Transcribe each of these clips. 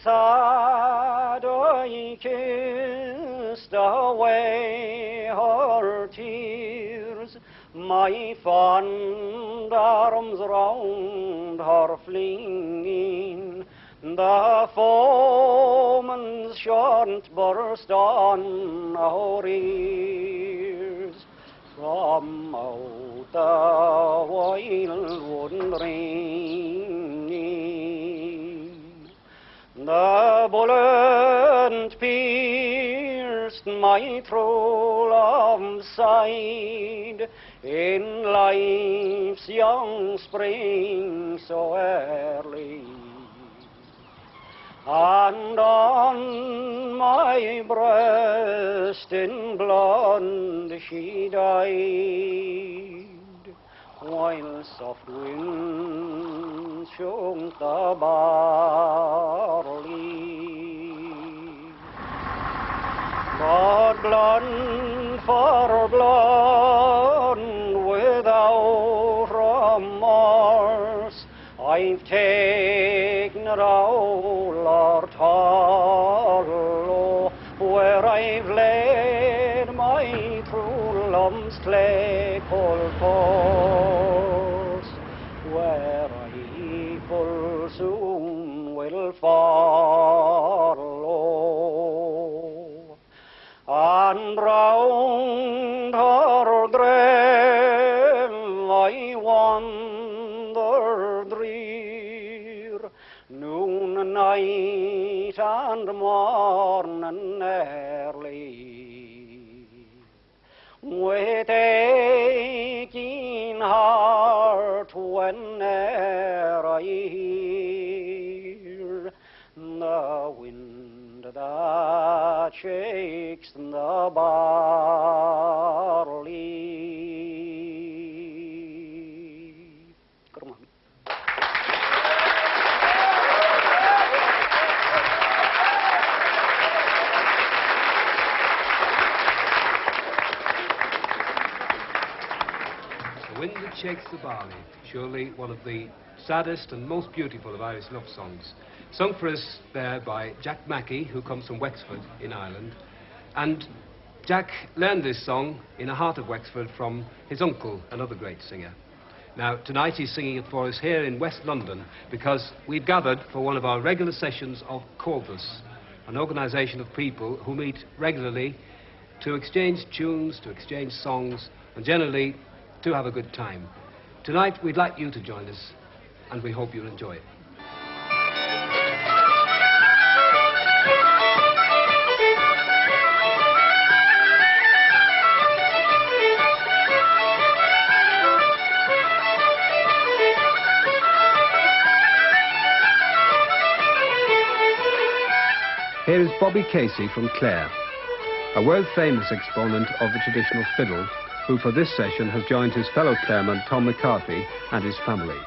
sad I kissed away her tears, my fond arms round her flinging, the foeman's shot burst on our ears. From out the wildwood ringing, the bullet pierced my true love's side in life's young spring so early, and on my breast in blood she died, while soft winds shook the barley. But blood for blood without remorse, I've taken it all, Lord Hollow, where I've laid my true love's clay cold corpse, where I full soon will follow. And round her grave I wander drear, noon and night and morning early, with aching heart whene'er I hear the wind that shakes the barley. Come on. The Wind That Shakes the Barley, surely one of the saddest and most beautiful of Irish love songs. Sung for us there by Jack Mackey, who comes from Wexford in Ireland. And Jack learned this song in the heart of Wexford from his uncle, another great singer. Now, tonight he's singing it for us here in West London because we've gathered for one of our regular sessions of Corpus, an organisation of people who meet regularly to exchange tunes, to exchange songs, and generally to have a good time. Tonight, we'd like you to join us, and we hope you'll enjoy it. Here is Bobby Casey from Clare, a world-famous exponent of the traditional fiddle, who for this session has joined his fellow Clareman Tom McCarthy and his family.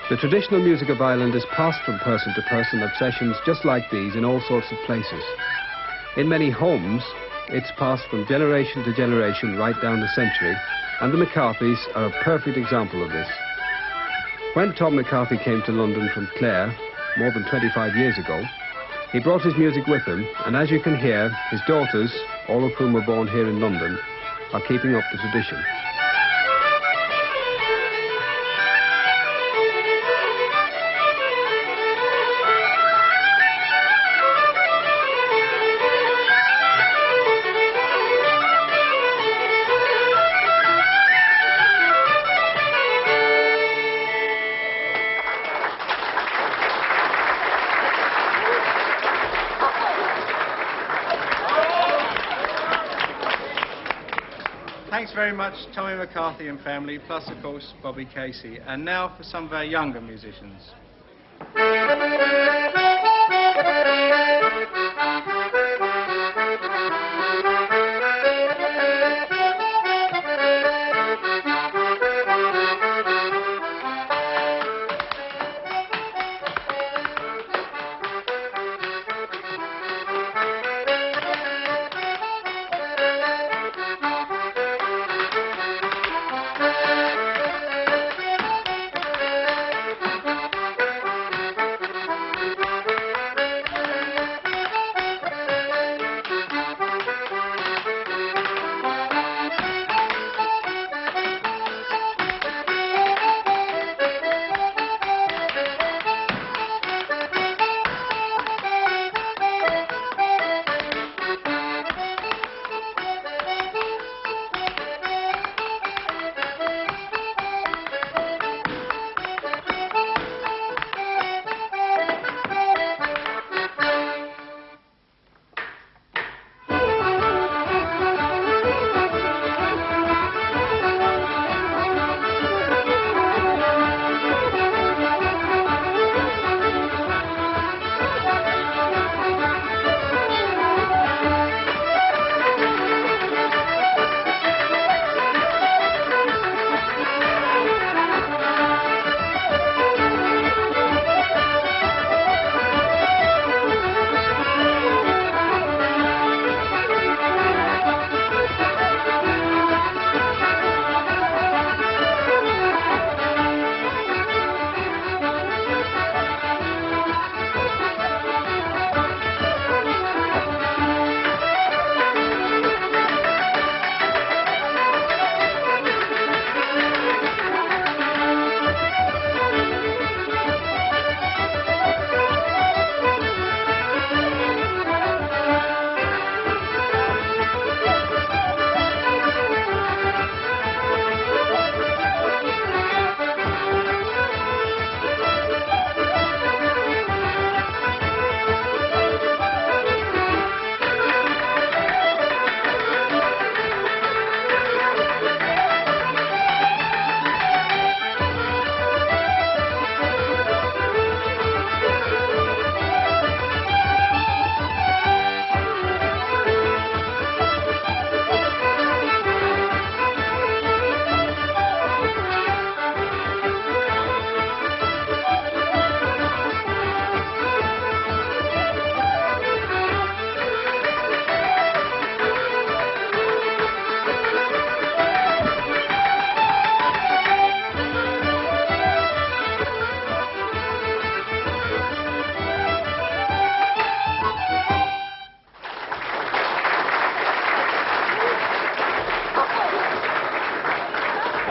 The traditional music of Ireland is passed from person to person at sessions just like these in all sorts of places. In many homes, it's passed from generation to generation right down the century, and the McCarthys are a perfect example of this. When Tom McCarthy came to London from Clare, more than 25 years ago, he brought his music with him, and as you can hear, his daughters, all of whom were born here in London, are keeping up the tradition. very much, Tommy McCarthy and family, plus, of course, Bobby Casey. And now for some of our younger musicians.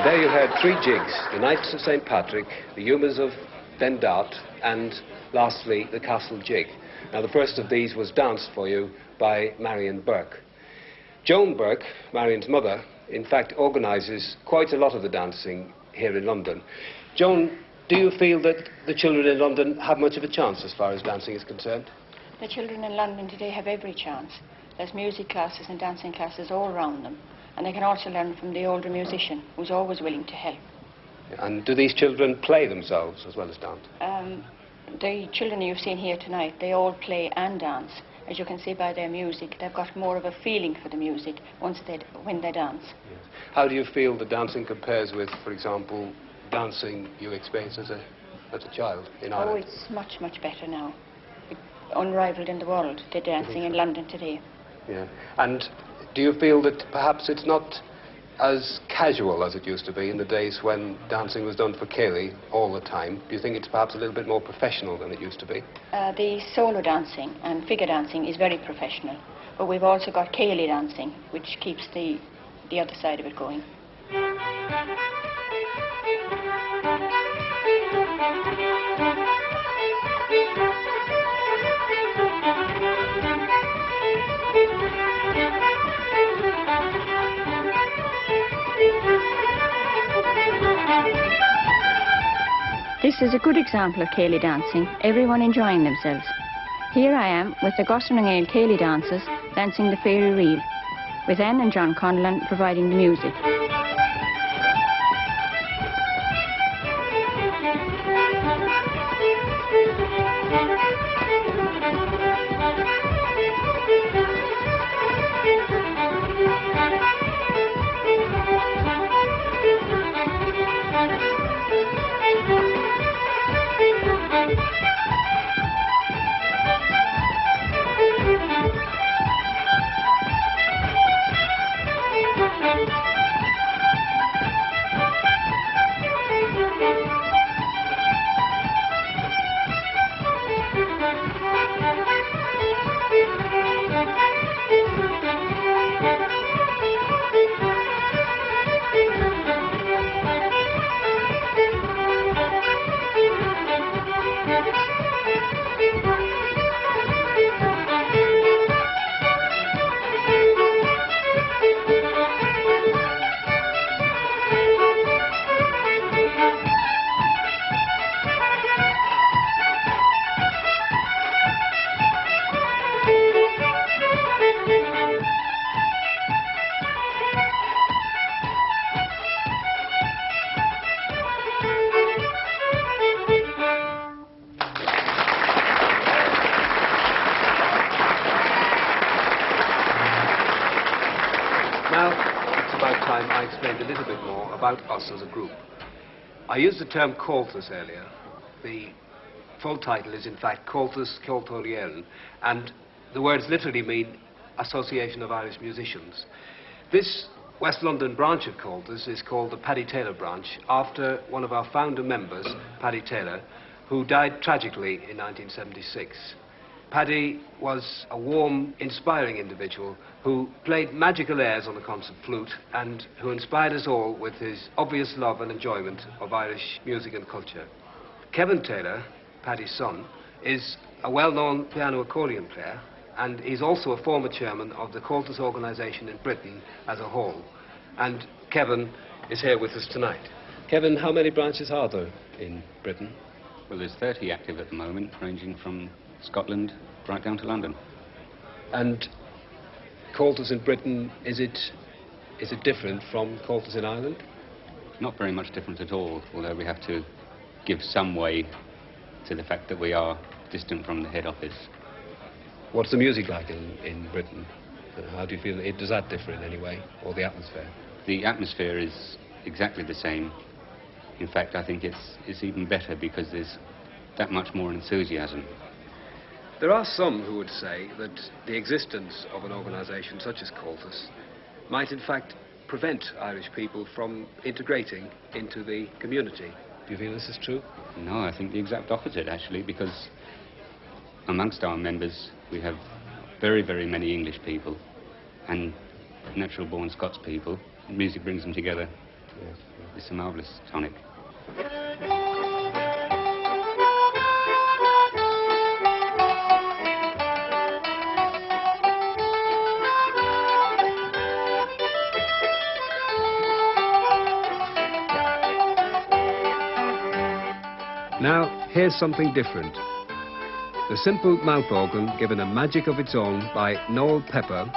There you heard three jigs, the Knights of St. Patrick, the Humours of Ben Dart, and lastly, the Castle Jig. Now, the first of these was danced for you by Marion Burke. Joan Burke, Marion's mother, in fact, organises quite a lot of the dancing here in London. Joan, do you feel that the children in London have much of a chance as far as dancing is concerned? The children in London today have every chance. There's music classes and dancing classes all around them. And they can also learn from the older musician, who's always willing to help. And do these children play themselves as well as dance? The children you've seen here tonight, they all play and dance. As you can see by their music, they've got more of a feeling for the music when they dance. Yes. How do you feel the dancing compares with, for example, dancing you experienced as a child in Ireland? Oh, it's much, much better now. It's unrivaled in the world, the dancing in London today. Yeah. And do you feel that perhaps it's not as casual as it used to be in the days when dancing was done for Cayley all the time? Do you think it's perhaps a little bit more professional than it used to be? The solo dancing and figure dancing is very professional. But we've also got Cayley dancing, which keeps the other side of it going. This is a good example of Cayley dancing, everyone enjoying themselves. Here I am with the Gosnering Ale Cayley dancers dancing the fairy reel. with Anne and John Conlon providing the music. Now, it's about time I explained a little bit more about us as a group. I used the term Comhaltas earlier. The full title is, in fact, Comhaltas Ceoltóirí, and the words literally mean Association of Irish Musicians. This West London branch of Comhaltas is called the Paddy Taylor branch, after one of our founder members, Paddy Taylor, who died tragically in 1976. Paddy was a warm, inspiring individual who played magical airs on the concert flute and who inspired us all with his obvious love and enjoyment of Irish music and culture. Kevin Taylor, Paddy's son, is a well-known piano accordion player, and he's also a former chairman of the Comhaltas organisation in Britain as a whole. And Kevin is here with us tonight. Kevin, how many branches are there in Britain? Well, there's 30 active at the moment, ranging from Scotland right down to London. And Comhaltas in Britain, is it different from Comhaltas in Ireland? Not very much different at all, although we have to give some way to the fact that we are distant from the head office. What's the music like in Britain? How do you feel? Does that differ in any way, or the atmosphere? The atmosphere is exactly the same. In fact, I think it's even better because there's that much more enthusiasm. There are some who would say that the existence of an organisation such as Comhaltas might in fact prevent Irish people from integrating into the community. Do you feel this is true? No, I think the exact opposite, actually, because amongst our members we have very, very many English people and natural-born Scots people. Music brings them together. Yes. It's a marvellous tonic. Now, here's something different. The simple mouth organ given a magic of its own by Noel Pepper,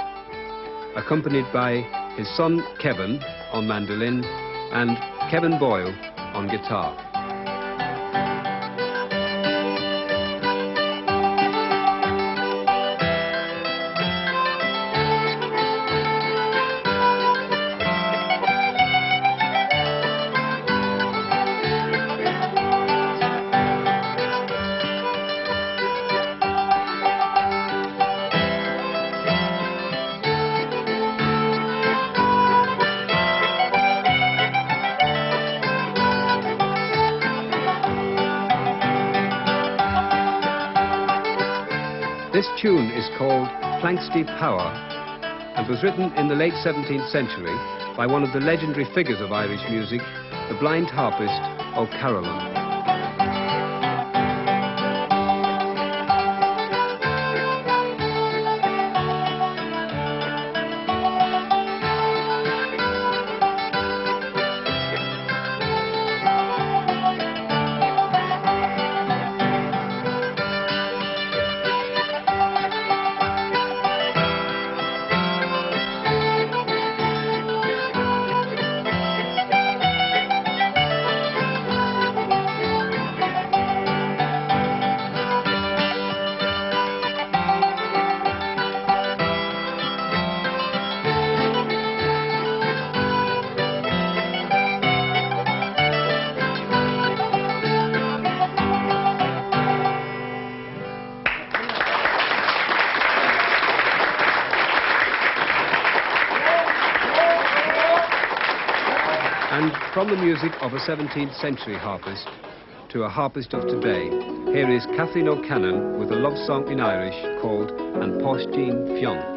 accompanied by his son Kevin on mandolin and Kevin Boyle on guitar. This tune is called Planxty Power and was written in the late 17th century by one of the legendary figures of Irish music, the blind harpist O'Carolan. from the music of a 17th century harpist to a harpist of today, here is Kathleen O'Cannon with a love song in Irish called An Páistín Fionn.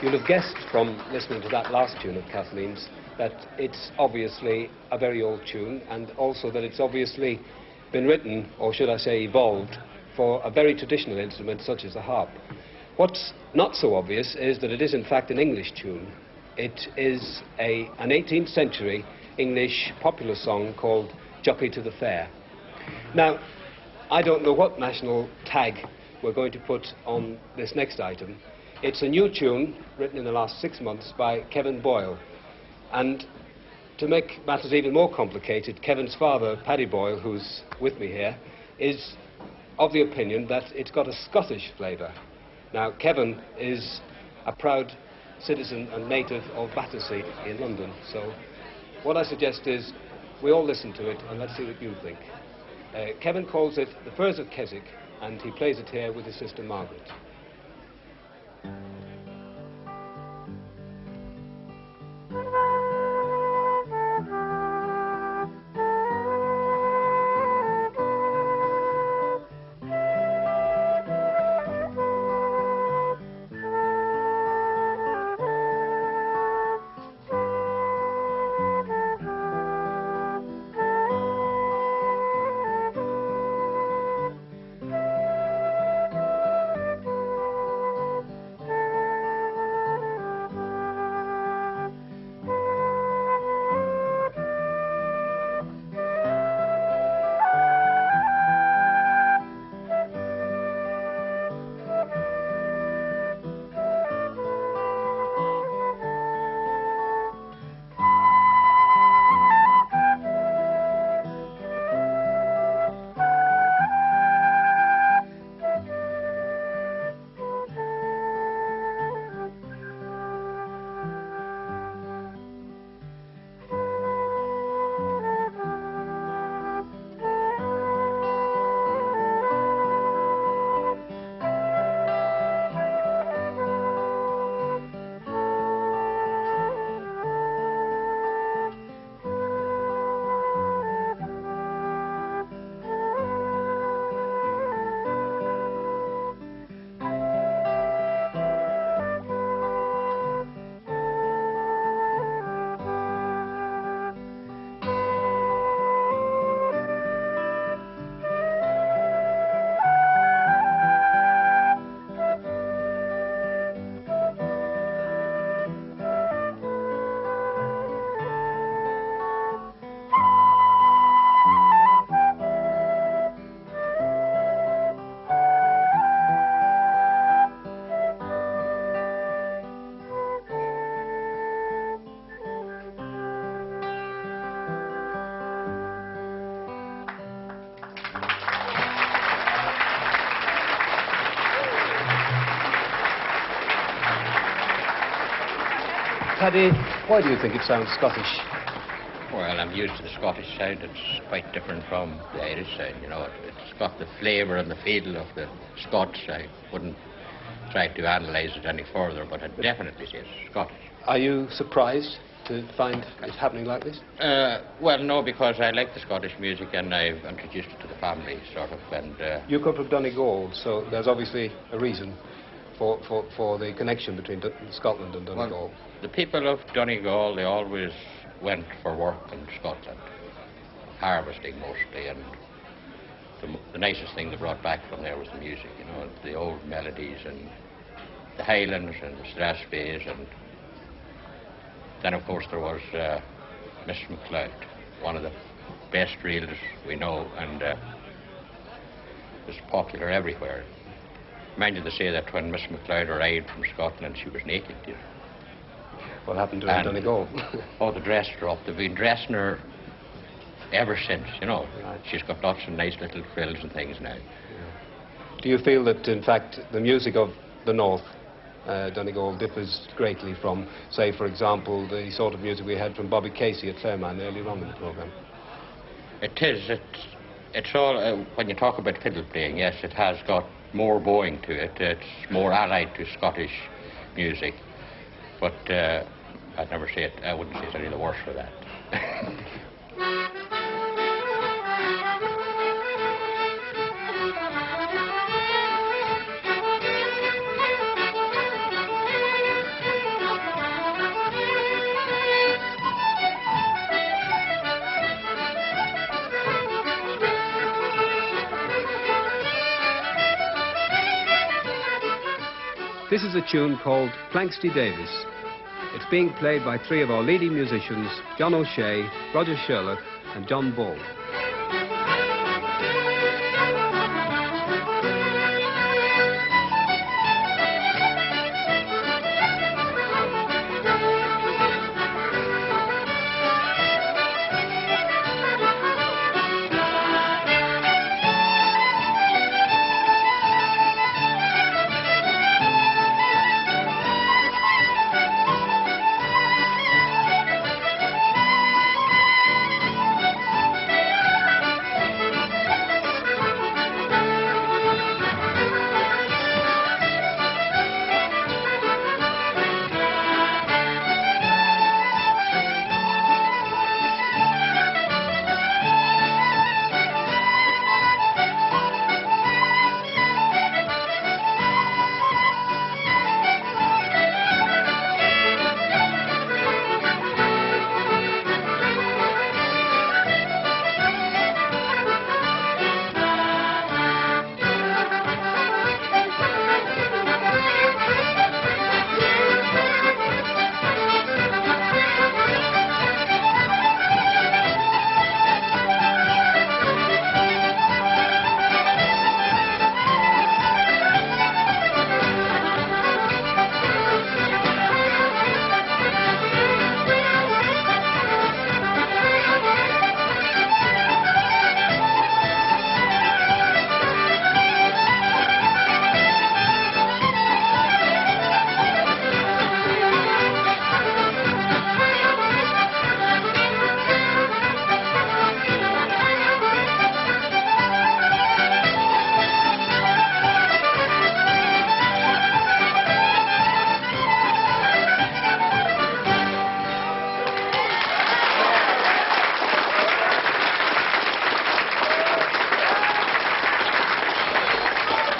You'll have guessed from listening to that last tune of Kathleen's that it's obviously a very old tune, and also that it's obviously been written, or should I say evolved, for a very traditional instrument such as the harp. What's not so obvious is that it is in fact an English tune. It is an 18th century English popular song called Jockey to the Fair. Now, I don't know what national tag we're going to put on this next item. It's a new tune written in the last 6 months by Kevin Boyle. And to make matters even more complicated, Kevin's father, Paddy Boyle, who's with me here, is of the opinion that it's got a Scottish flavour. Now, Kevin is a proud citizen and native of Battersea in London, so what I suggest is we all listen to it and let's see what you think. Kevin calls it The Firs of Keswick, and he plays it here with his sister Margaret. Paddy, why do you think it sounds Scottish? Well, I'm used to the Scottish side. It's quite different from the Irish side, you know. It's got the flavour and the feel of the Scots. I wouldn't try to analyse it any further, but it definitely is Scottish. Are you surprised to find it happening like this? Well, no, because I like the Scottish music and I've introduced it to the family, sort of, and... You come from Donegal, so there's obviously a reason for the connection between Scotland and Donegal. Well, the people of Donegal, they always went for work in Scotland, harvesting mostly, and the nicest thing they brought back from there was the music, you know, the old melodies and the Highlands and the Strathspeys, and then of course there was Mr. MacLeod, one of the best reels we know, and was popular everywhere. Mind you, they say that when Miss MacLeod arrived from Scotland, she was naked, you know. What happened to her in Donegal? Oh, they dressed her up. They've been dressing her ever since, you know. Right. She's got lots of nice little frills and things now. Yeah. Do you feel that, in fact, the music of the North, Donegal, differs greatly from, say, for example, the sort of music we had from Bobby Casey at Fairman earlier on in the programme? It is. It's all, when you talk about fiddle playing, yes, it has got more bowing to it. It's more allied to Scottish music. But I'd never say it, I wouldn't say it's any the worse for that. This is a tune called Planxty Davis. It's being played by three of our leading musicians, John O'Shea, Roger Sherlock and John Ball.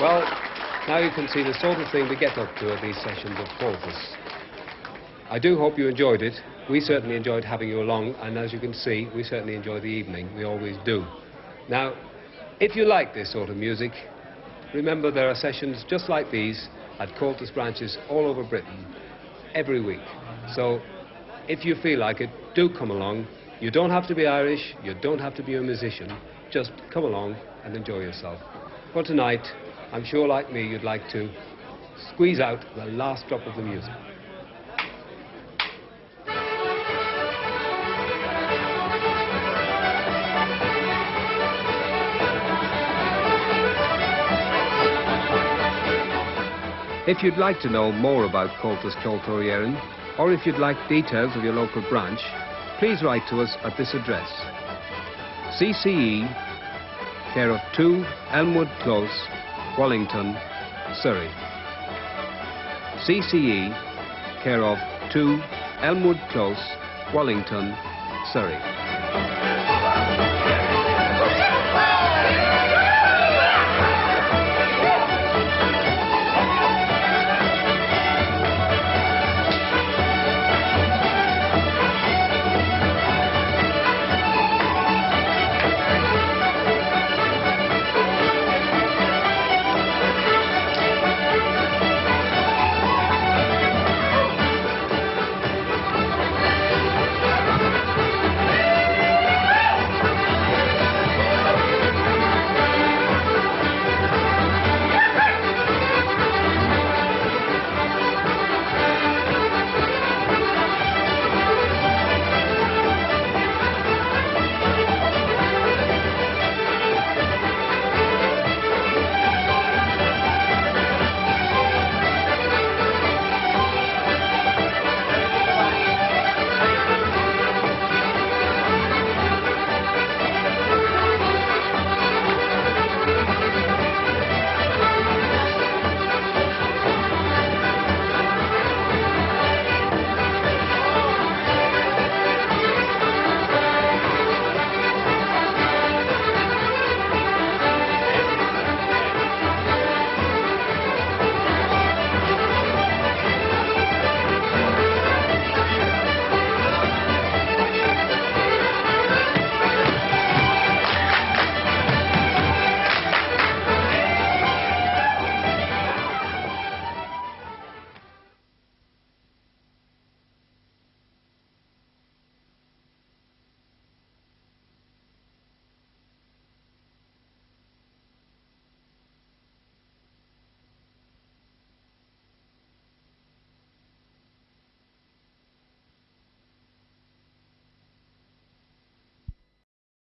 Well, now you can see the sort of thing we get up to at these sessions of Cultus. I do hope you enjoyed it. We certainly enjoyed having you along, and as you can see, we certainly enjoy the evening. We always do. Now, if you like this sort of music, remember there are sessions just like these at Cultus branches all over Britain every week. So, if you feel like it, do come along. You don't have to be Irish, you don't have to be a musician. Just come along and enjoy yourself. For tonight, I'm sure like me you'd like to squeeze out the last drop of the music. If you'd like to know more about Cultus Cultorieren, or if you'd like details of your local branch, please write to us at this address. CCE, care of 2 Elmwood Close, Wallington, Surrey. CCE, care of 2 Elmwood Close, Wallington, Surrey.